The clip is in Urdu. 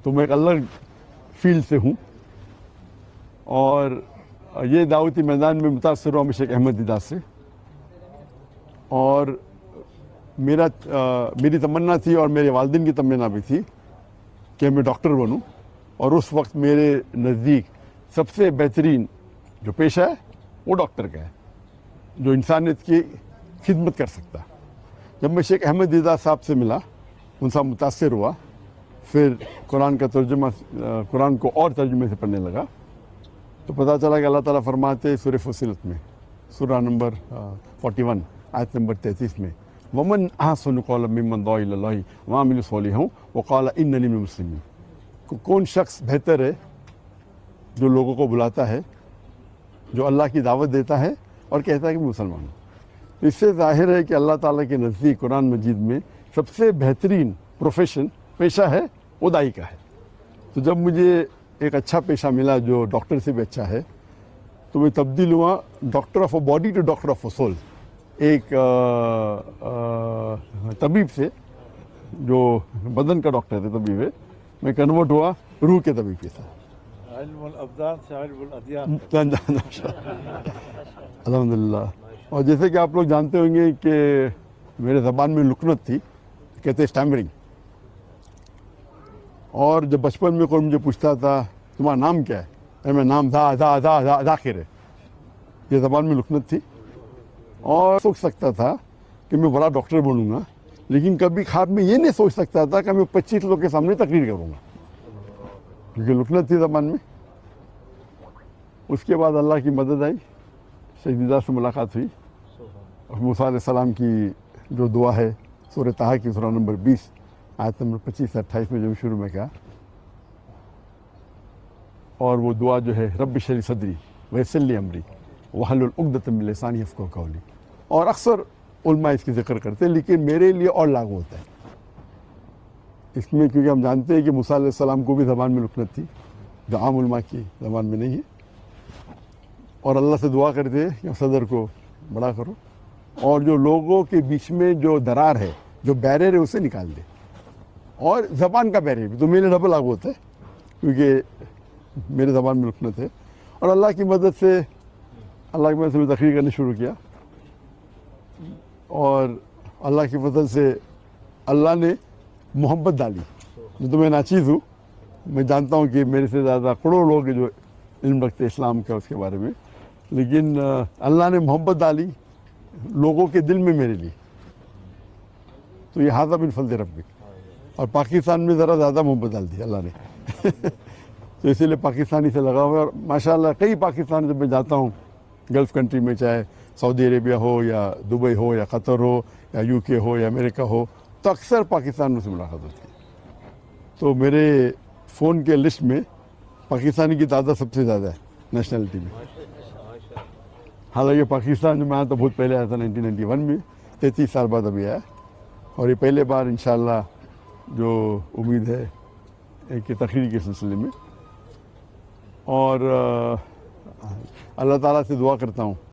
تو میں ایک الگ فیلڈ سے ہوں، اور یہ دعوتی میدان میں متاثر ہوا شیخ احمد دیدار سے، اور میری تمنا تھی اور میرے والدین کی تمنا بھی تھی کہ میں ڈاکٹر بنوں، اور اس وقت میرے نزدیک سب سے بہترین جو پیشہ ہے وہ ڈاکٹر کا ہے، جو انسانیت کی خدمت کر سکتا۔ جب میں شیخ احمد دیدار صاحب سے ملا، ان سے متاثر ہوا، پھر قرآن کا ترجمہ، قرآن کو اور ترجمے سے پڑھنے لگا، تو پتہ چلا کہ اللہ تعالیٰ فرماتے ہیں سورہ فصلت میں، سورہ نمبر 41 آیت نمبر 33 میں، وَمَنْ أَحْسَنُ قَوْلًا مِّمَّنْ دَعَا إِلَى اللَّهِ وَعَمِلَ صَالِحًا وَقَالَ إِنَّنِي مِنَ الْمُسْلِمِينَ۔ کون شخص بہتر ہے جو لوگوں کو بلاتا ہے، جو اللہ کی دعوت دیتا ہے اور کہتا ہے کہ میں مسلمان ہوں۔ اس سے ظاہر ہے کہ اللہ تعالیٰ کے نزدیک قرآن مجید میں سب سے بہترین پروفیشن، پیشہ ہے، وہ داعی کا ہے۔ تو جب مجھے ایک اچھا پیشہ ملا جو ڈاکٹر سے بھی اچھا ہے، تو میں تبدیل ہوا doctor of a body to doctor of a soul, ایک طبیب سے جو بدن کا ڈاکٹر ہے، طبیب ہے، میں کنورٹ ہوا روح کے طبیب کے ساتھ۔ علم الابدان سے علم الادیان۔ الحمدللہ۔ اور جیسے کہ آپ لوگ جانتے ہوں گے کہ میرے زبان میں لکنت تھی، کہتے اسٹیمرنگ، اور جب بچپن میں کوئی مجھے پوچھتا تھا تمہارا نام کیا ہے، میں نام ذاکر ہے، یہ زبان میں لکنت تھی، اور سوچ سکتا تھا کہ میں بڑا ڈاکٹر بنوں گا، لیکن کبھی خواب میں یہ نہیں سوچ سکتا تھا کہ میں 25 لوگ کے سامنے تقریر کروں گا، کیونکہ لکنت تھی زبان میں۔ اس کے بعد اللہ کی مدد آئی، شیخ دیدار سے ملاقات ہوئی، اور موسیٰ علیہ السلام کی جو دعا ہے سورہ طٰہٰ کی سورہ نمبر 20 آیت نمبر 25 سے 28 میں جو شروع میں کہا، اور وہ دعا جو ہے رب اشرح لی صدری ویسر لی امری واحلل عقدۃ من لسانی یفقہوا قولی، اور اکثر علماء اس کی ذکر کرتے ہیں، لیکن میرے لیے اور لاگو ہوتا ہے اس میں، کیونکہ ہم جانتے ہیں کہ موسیٰ علیہ السلام کو بھی زبان میں لکنت تھی جو عام علماء کی زبان میں نہیں ہے، اور اللہ سے دعا کرتے ہیں کہ صدر کو بڑا کرو، اور جو لوگوں کے بیچ میں جو درار ہے، جو بیریئر ہے، اسے نکال دے، اور زبان کا بیریئر بھی تو میرے ڈبل لاگو ہوتا ہے کیونکہ میرے زبان میں لکنت ہے، اور اللہ کی مدد سے میں تقریر کرنا شروع کیا، اور اللہ کی فضل سے اللہ نے محبت ڈالی۔ جو تو میں ناچیز ہوں، میں جانتا ہوں کہ میرے سے زیادہ کروڑوں لوگ جو علم رکھتے اسلام کا، اس کے بارے میں، لیکن اللہ نے محبت ڈالی لوگوں کے دل میں میرے لیے، تو یہ ھذا من فضل ربک، اور پاکستان میں ذرا زیادہ محبت ڈال دی اللہ نے تو اسی لیے پاکستانی سے لگا ہوا ہے، اور ماشاءاللہ کئی پاکستان جب میں جاتا ہوں گلف کنٹری میں، چاہے سعودی عربیہ ہو یا دبئی ہو یا قطر ہو یا یو کے ہو یا امریکہ ہو، تو اکثر پاکستان میں سے ملاقات ہوتی ہے، تو میرے فون کے لسٹ میں پاکستانی کی تعداد سب سے زیادہ ہے نیشنلٹی میں۔ حالانکہ پاکستان میں آیا تو بہت پہلے آیا تھا 1991 میں، 33 سال بعد ابھی آیا، اور یہ پہلے بار انشاءاللہ جو امید ہے ایک تقریر کے سلسلے میں، اور اللہ تعالیٰ سے دعا کرتا ہوں